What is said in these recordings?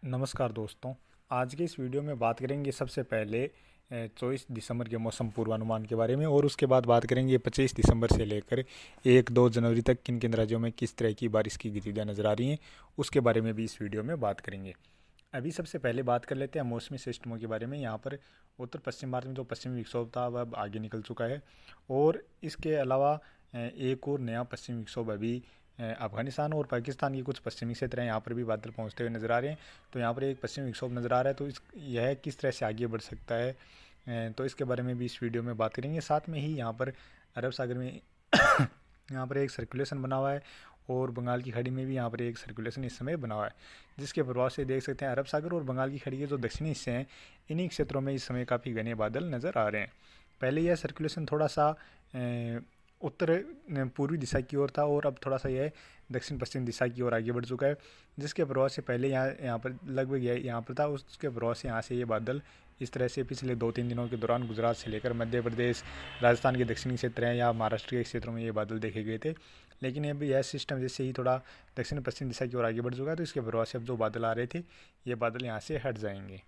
नमस्कार दोस्तों। आज के इस वीडियो में बात करेंगे सबसे पहले 24 दिसंबर के मौसम पूर्वानुमान के बारे में, और उसके बाद बात करेंगे 25 दिसंबर से लेकर 1-2 जनवरी तक किन किन राज्यों में किस तरह की बारिश की गतिविधियाँ नज़र आ रही हैं, उसके बारे में भी इस वीडियो में बात करेंगे। अभी सबसे पहले बात कर लेते हैं मौसमी सिस्टमों के बारे में। यहाँ पर उत्तर पश्चिम भारत में जो पश्चिमी विक्षोभ था वह अब आगे निकल चुका है, और इसके अलावा एक और नया पश्चिमी विक्षोभ अभी अफगानिस्तान और पाकिस्तान के कुछ पश्चिमी क्षेत्र हैं, यहाँ पर भी बादल पहुँचते हुए नज़र आ रहे हैं। तो यहाँ पर एक पश्चिमी विक्षोभ नज़र आ रहा है, तो यह किस तरह से आगे बढ़ सकता है, तो इसके बारे में भी इस वीडियो में बात करेंगे। साथ में ही यहाँ पर अरब सागर में यहाँ पर एक सर्कुलेशन बना हुआ है, और बंगाल की खाड़ी में भी यहाँ पर एक सर्कुलेशन इस समय बना हुआ है, जिसके प्रभाव से देख सकते हैं अरब सागर और बंगाल की खाड़ी के जो दक्षिणी हिस्से हैं, इन्हीं क्षेत्रों में इस समय काफ़ी घने बादल नज़र आ रहे हैं। पहले यह सर्कुलेशन थोड़ा सा उत्तर पूर्वी दिशा की ओर था, और अब थोड़ा सा यह दक्षिण पश्चिम दिशा की ओर आगे बढ़ चुका है, जिसके प्रभाव से पहले यहाँ पर लगभग यह यहाँ पर था, उसके प्रभाव से यहाँ से ये बादल इस तरह से पिछले 2-3 दिनों के दौरान गुजरात से लेकर मध्य प्रदेश, राजस्थान के दक्षिणी क्षेत्र हैं या महाराष्ट्र के क्षेत्रों में ये बादल देखे गए थे। लेकिन अब यह सिस्टम जैसे ही थोड़ा दक्षिण पश्चिम दिशा की ओर आगे बढ़ चुका है, तो इसके प्रभाव से अब जो बादल आ रहे थे ये बादल यहाँ से हट जाएंगे।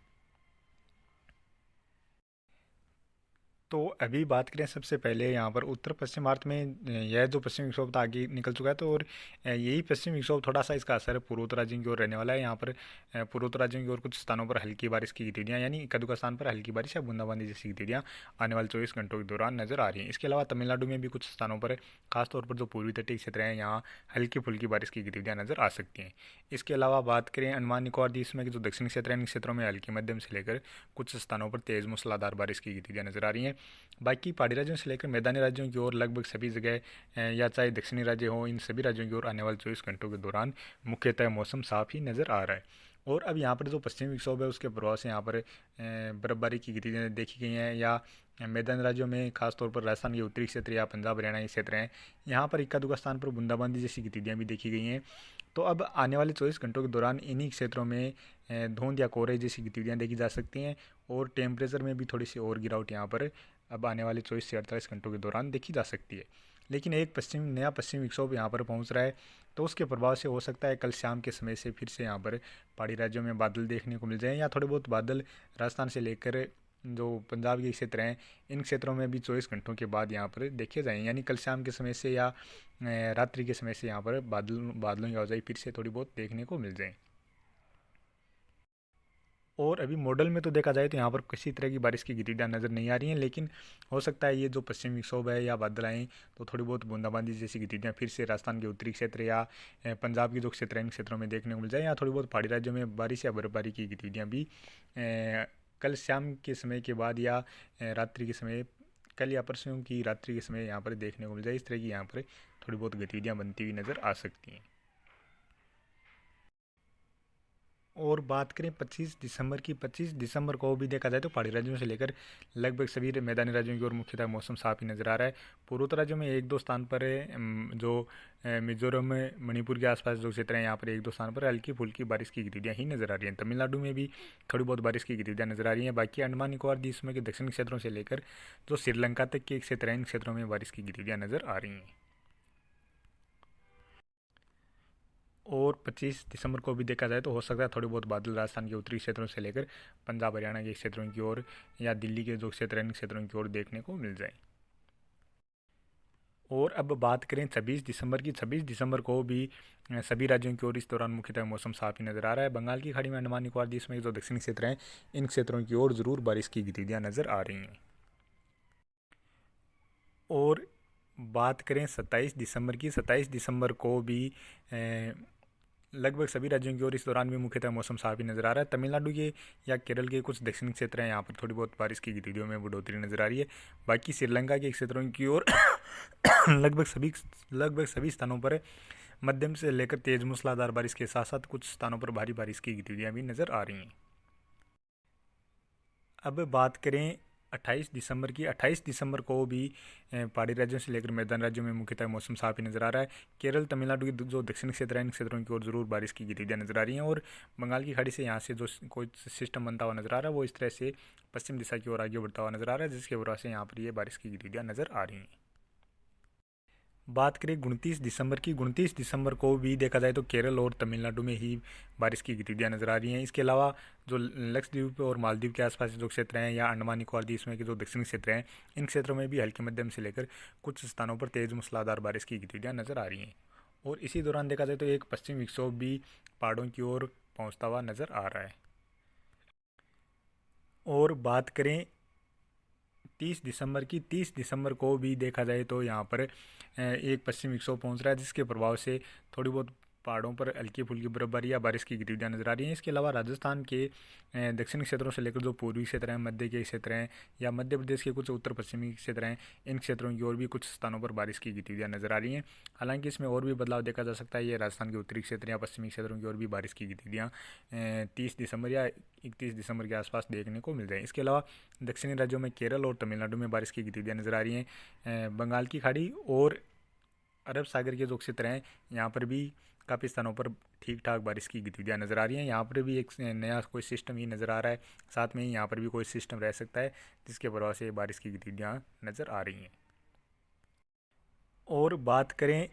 तो अभी बात करें सबसे पहले यहाँ पर उत्तर पश्चिम भारत में यह जो पश्चिमी विक्षोभ था आगे निकल चुका है, तो और यही पश्चिमी विक्षोभ थोड़ा सा इसका असर पूर्वोत्तर राज्यों की ओर रहने वाला है। यहाँ पर पूर्वोत्तर राज्यों की ओर कुछ स्थानों पर हल्की बारिश की गतिविधियाँ, यानी एक आध स्थान पर हल्की बारिश या बूंदाबांदी जैसी गतिविधियाँ आने वाले 24 घंटों के दौरान नजर आ रही हैं। इसके अलावा तमिलनाडु में भी कुछ स्थानों पर, खासतौर पर जो पूर्वी तटीय क्षेत्र हैं, यहाँ हल्की फुल्की बारिश की गतिविधियाँ नजर आ सकती हैं। इसके अलावा बात करें अंडमान निकोबार द्वीप समूह के जो दक्षिणी क्षेत्र हैं, इन क्षेत्रों में हल्की मध्यम से लेकर कुछ स्थानों पर तेज मूसलाधार बारिश की गतिविधियाँ नजर आ रही हैं। बाकी पहाड़ी राज्यों से लेकर मैदानी राज्यों की ओर लगभग सभी जगह, या चाहे दक्षिणी राज्य हो, इन सभी राज्यों की ओर आने वाले 24 घंटों के दौरान मुख्यतः मौसम साफ ही नज़र आ रहा है। और अब यहाँ पर जो पश्चिमी विक्षोभ है उसके प्रभाव से यहाँ पर बर्फबारी की गतिविधियाँ देखी गई हैं, या मैदानी राज्यों में खासतौर पर राजस्थान के उत्तरी क्षेत्र या पंजाब हरियाणा के क्षेत्र हैं, यहाँ पर इक्का दुक्का स्थान पर बूंदाबांदी जैसी गतिविधियाँ भी देखी गई हैं। तो अब आने वाले 24 घंटों के दौरान इन्हीं क्षेत्रों में धुंध या कोहरे जैसी गतिविधियाँ देखी जा सकती हैं, और टेम्परेचर में भी थोड़ी सी और गिरावट यहाँ पर अब आने वाले 24 से 48 घंटों के दौरान देखी जा सकती है। लेकिन एक नया पश्चिमी विक्षोभ यहाँ पर पहुँच रहा है, तो उसके प्रभाव से हो सकता है कल शाम के समय से फिर से यहाँ पर पहाड़ी राज्यों में बादल देखने को मिल जाएँ, या थोड़े बहुत बादल राजस्थान से लेकर जो पंजाब के क्षेत्र हैं, इन क्षेत्रों में भी 24 घंटों के बाद यहाँ पर देखे जाएँ, यानी कल शाम के समय से या रात्रि के समय से यहाँ पर बादलों की आवाजाही फिर से थोड़ी बहुत देखने को मिल जाए। और अभी मॉडल में तो देखा जाए तो यहाँ पर किसी तरह की बारिश की गतिविधियाँ नज़र नहीं आ रही हैं, लेकिन हो सकता है ये जो पश्चिमी विक्षोभ है या बादल आएँ तो थोड़ी बहुत बूंदाबांदी जैसी गतिविधियाँ फिर से राजस्थान के उत्तरी क्षेत्र या पंजाब के जो क्षेत्र हैं इन क्षेत्रों में देखने को मिल जाए, या थोड़ी बहुत पहाड़ी राज्यों में बारिश या बर्फबारी की गतिविधियाँ भी कल शाम के समय के बाद या रात्रि के समय, कल या परसों की रात्रि के समय यहाँ पर देखने को मिल जाए। इस तरह की यहाँ पर थोड़ी बहुत गतिविधियाँ बनती हुई नज़र आ सकती हैं। और बात करें 25 दिसंबर की, 25 दिसंबर को भी देखा जाए तो पहाड़ी राज्यों से लेकर लगभग सभी मैदानी राज्यों की ओर मुख्यतः मौसम साफ ही नज़र आ रहा है। पूर्वोत्तर राज्यों में एक दो स्थान पर जो मिजोरम में मणिपुर के आसपास जो क्षेत्र हैं, यहाँ पर एक दो स्थान पर हल्की फुल्की बारिश की गतिविधियाँ ही नज़र आ रही हैं। तमिलनाडु में भी थोड़ी बहुत बारिश की गतिविधियाँ नज़र आ रही हैं। बाकी अंडमान निकोबार द्वीप समूह के दक्षिणी क्षेत्रों से लेकर जो श्रीलंका तक के क्षेत्र हैं, इन क्षेत्रों में बारिश की गतिविधियाँ नज़र आ रही हैं। और 25 दिसंबर को भी देखा जाए तो हो सकता है थोड़ी बहुत बादल राजस्थान के उत्तरी क्षेत्रों से लेकर पंजाब हरियाणा के क्षेत्रों की ओर या दिल्ली के जो क्षेत्र हैं इन क्षेत्रों की ओर देखने को मिल जाए। और अब बात करें 26 दिसंबर की, 26 दिसंबर को भी सभी राज्यों की ओर इस दौरान मुख्यतः मौसम साफ ही नज़र आ रहा है। बंगाल की खाड़ी में अंडमान निकोबार द्वीप में जो दक्षिणी क्षेत्र हैं, इन क्षेत्रों की ओर ज़रूर बारिश की गतिविधियाँ नज़र आ रही हैं। और बात करें 27 दिसंबर की, 27 दिसंबर को भी लगभग सभी राज्यों की ओर इस दौरान भी मुख्यतः मौसम साफ ही नज़र आ रहा है। तमिलनाडु के या केरल के कुछ दक्षिणी क्षेत्र हैं, यहाँ पर थोड़ी बहुत बारिश की गतिविधियों में बढ़ोतरी नज़र आ रही है। बाकी श्रीलंका के क्षेत्रों की ओर लगभग सभी स्थानों पर मध्यम से लेकर तेज मूसलाधार बारिश के साथ साथ कुछ स्थानों पर भारी बारिश की गतिविधियाँ भी नज़र आ रही हैं। अब बात करें 28 दिसंबर की, 28 दिसंबर को भी पहाड़ी राज्यों से लेकर मैदान राज्यों में मुख्यतः मौसम साफ ही नज़र आ रहा है। केरल तमिलनाडु के जो दक्षिणी क्षेत्र हैं, इन क्षेत्रों की ओर ज़रूर बारिश की गतिविधियाँ नज़र आ रही हैं, और बंगाल की खाड़ी से यहाँ से जो कोई सिस्टम बनता हुआ नज़र आ रहा है वो इस तरह से पश्चिम दिशा की ओर आगे बढ़ता हुआ नज़र आ रहा है, जिसके वजह से यहाँ पर ये बारिश की गतिविधियाँ नज़र आ रही हैं। बात करें 29 दिसंबर की, 29 दिसंबर को भी देखा जाए तो केरल और तमिलनाडु में ही बारिश की गतिविधियाँ नज़र आ रही हैं। इसके अलावा जो लक्षद्वीप और मालदीव के आसपास जो क्षेत्र हैं या अंडमान निकोबार द्वीप समूह के जो दक्षिणी क्षेत्र हैं, इन क्षेत्रों में भी हल्की मध्यम से लेकर कुछ स्थानों पर तेज़ मूसलाधार बारिश की गतिविधियाँ नज़र आ रही हैं। और इसी दौरान देखा जाए तो एक पश्चिमी विक्षोभ भी पहाड़ों की ओर पहुँचता हुआ नज़र आ रहा है। और बात करें 30 दिसंबर की, 30 दिसंबर को भी देखा जाए तो यहाँ पर एक पश्चिमी विक्षोभ पहुँच रहा है, जिसके प्रभाव से थोड़ी बहुत पहाड़ों पर हल्की फुल्की बर्फबारी या बारिश की गतिविधियाँ नजर आ रही हैं। इसके अलावा राजस्थान के दक्षिणी क्षेत्रों से लेकर जो पूर्वी क्षेत्र हैं, मध्य के क्षेत्र हैं या मध्य प्रदेश के कुछ उत्तर पश्चिमी क्षेत्र हैं, इन क्षेत्रों की ओर भी कुछ स्थानों पर बारिश की गतिविधियाँ नजर आ रही हैं। हालांकि इसमें और भी बदलाव देखा जा सकता है। ये राजस्थान के उत्तरी क्षेत्र या पश्चिमी क्षेत्रों की ओर भी बारिश की गतिविधियाँ 30 दिसंबर या 31 दिसंबर के आसपास देखने को मिल जाए। इसके अलावा दक्षिणी राज्यों में केरल और तमिलनाडु में बारिश की गतिविधियाँ नजर आ रही हैं। बंगाल की खाड़ी और अरब सागर के जो क्षेत्र हैं, यहाँ पर भी काफ़ी स्थानों पर ठीक ठाक बारिश की गतिविधियाँ नज़र आ रही हैं। यहाँ पर भी एक नया कोई सिस्टम ही नज़र आ रहा है, साथ में ही यहाँ पर भी कोई सिस्टम रह सकता है जिसके प्रभाव से बारिश की गतिविधियाँ नज़र आ रही हैं। और बात करें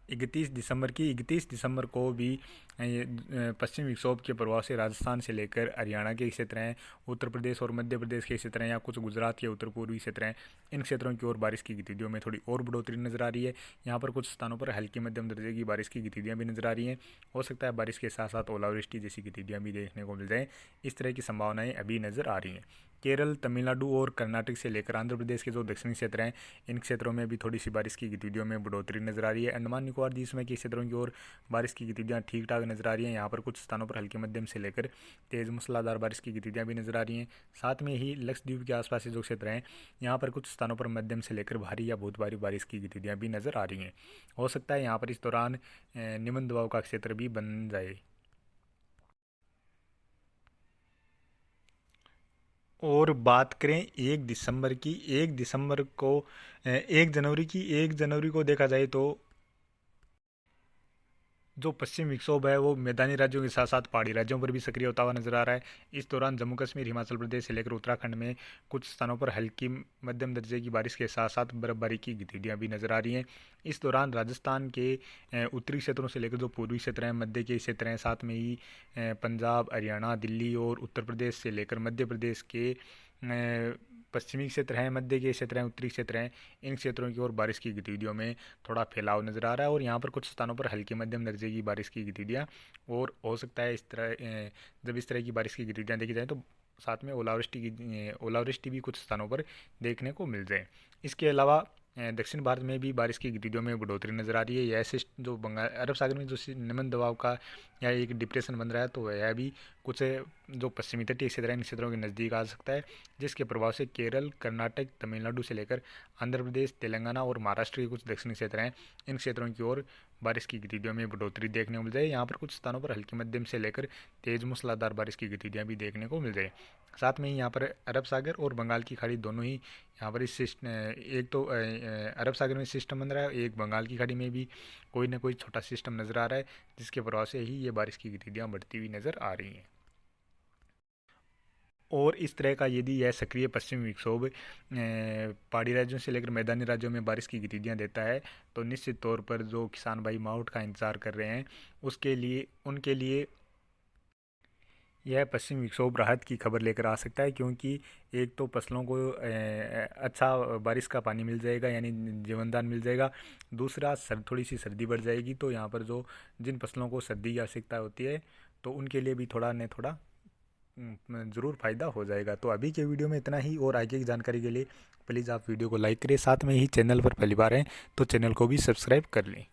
31 दिसंबर की, 31 दिसंबर को भी पश्चिम विक्षोभ के प्रभाव से राजस्थान से लेकर हरियाणा के क्षेत्र हैं, उत्तर प्रदेश और मध्य प्रदेश के क्षेत्र हैं या कुछ गुजरात के उत्तर पूर्वी क्षेत्र हैं, इन क्षेत्रों की ओर बारिश की गतिविधियों में थोड़ी और बढ़ोतरी नजर आ रही है। यहाँ पर कुछ स्थानों पर हल्की मध्यम दर्जे की बारिश की गतिविधियाँ भी नजर आ रही हैं। हो सकता है बारिश के साथ साथ ओलावृष्टि जैसी गतिविधियाँ भी देखने को मिल जाएँ। इस तरह की संभावनाएँ अभी नजर आ रही हैं। केरल, तमिलनाडु और कर्नाटक से लेकर आंध्र प्रदेश के जो दक्षिणी क्षेत्र हैं, इन क्षेत्रों में भी थोड़ी सी बारिश की गतिविधियों में बढ़ोतरी नजर आ रही है। अंडमान निकोबार द्वीप समूह के क्षेत्रों की ओर बारिश की गतिविधियाँ ठीक ठाक नजर आ रही हैं। यहाँ पर कुछ स्थानों पर हल्की मध्यम से लेकर तेज़ मूसलाधार बारिश की गतिविधियाँ भी नजर आ रही हैं। साथ में ही लक्षद्वीप के आसपास के जो क्षेत्र हैं, यहाँ पर कुछ स्थानों पर मध्यम से लेकर भारी या बहुत भारी बारिश की गतिविधियाँ भी नजर आ रही हैं। हो सकता है यहाँ पर इस दौरान निम्न दबाव का क्षेत्र भी बन जाए। और बात करें 1 दिसंबर की, 1 दिसंबर को 1 जनवरी की, 1 जनवरी को देखा जाए तो जो पश्चिम विक्षोभ है वो मैदानी राज्यों के साथ साथ पहाड़ी राज्यों पर भी सक्रिय होता हुआ नजर आ रहा है। इस दौरान जम्मू कश्मीर, हिमाचल प्रदेश से लेकर उत्तराखंड में कुछ स्थानों पर हल्की मध्यम दर्जे की बारिश के साथ साथ बर्फबारी की गतिविधियाँ भी नजर आ रही हैं। इस दौरान राजस्थान के उत्तरी क्षेत्रों से लेकर जो पूर्वी क्षेत्र हैं, मध्य के क्षेत्र हैं, साथ में ही पंजाब, हरियाणा, दिल्ली और उत्तर प्रदेश से लेकर मध्य प्रदेश के पश्चिमी क्षेत्र हैं, मध्य के क्षेत्र हैं, उत्तरी क्षेत्र हैं, इन क्षेत्रों की ओर बारिश की गतिविधियों में थोड़ा फैलाव नज़र आ रहा है। और यहाँ पर कुछ स्थानों पर हल्की मध्यम दर्जे की बारिश की गतिविधियाँ और हो सकता है इस तरह जब इस तरह की बारिश की गतिविधियाँ देखी जाए तो साथ में ओलावृष्टि भी कुछ स्थानों पर देखने को मिल जाए। इसके अलावा दक्षिण भारत में भी बारिश की गतिविधियों में बढ़ोतरी नजर आ रही है। यह जो बंगाल अरब सागर में जो निम्न दबाव का या एक डिप्रेशन बन रहा है, तो यह भी कुछ जो पश्चिमी तटीय क्षेत्र है, इन क्षेत्रों के नज़दीक आ सकता है, जिसके प्रभाव से केरल, कर्नाटक, तमिलनाडु से लेकर आंध्र प्रदेश, तेलंगाना और महाराष्ट्र के कुछ दक्षिणी क्षेत्र हैं, इन क्षेत्रों की ओर बारिश की गतिविधियों में बढ़ोतरी देखने को मिल जाए। यहाँ पर कुछ स्थानों पर हल्की मध्यम से लेकर तेज मूसलाधार बारिश की गतिविधियाँ भी देखने को मिल जाए। साथ में ही यहाँ पर अरब सागर और बंगाल की खाड़ी दोनों ही यहाँ पर इस सिस्टम, एक तो अरब सागर में सिस्टम बन रहा है, एक बंगाल की खाड़ी में भी कोई ना कोई छोटा सिस्टम नज़र आ रहा है, जिसके प्रभाव से ही ये बारिश की गतिविधियाँ बढ़ती हुई नज़र आ रही हैं। और इस तरह का यदि यह सक्रिय पश्चिमी विक्षोभ पहाड़ी राज्यों से लेकर मैदानी राज्यों में बारिश की गतिविधियाँ देता है, तो निश्चित तौर पर जो किसान भाई मावठ का इंतज़ार कर रहे हैं उसके लिए उनके लिए यह पश्चिमी विक्षोभ राहत की खबर लेकर आ सकता है। क्योंकि एक तो फसलों को अच्छा बारिश का पानी मिल जाएगा, यानी जीवनदान मिल जाएगा। दूसरा, थोड़ी सी सर्दी बढ़ जाएगी, तो यहाँ पर जो जिन फसलों को सर्दी की आवश्यकता होती है तो उनके लिए भी थोड़ा न थोड़ा ज़रूर फ़ायदा हो जाएगा। तो अभी के वीडियो में इतना ही, और आगे की जानकारी के लिए प्लीज़ आप वीडियो को लाइक करें, साथ में ही चैनल पर पहली बार हैं तो चैनल को भी सब्सक्राइब कर लें।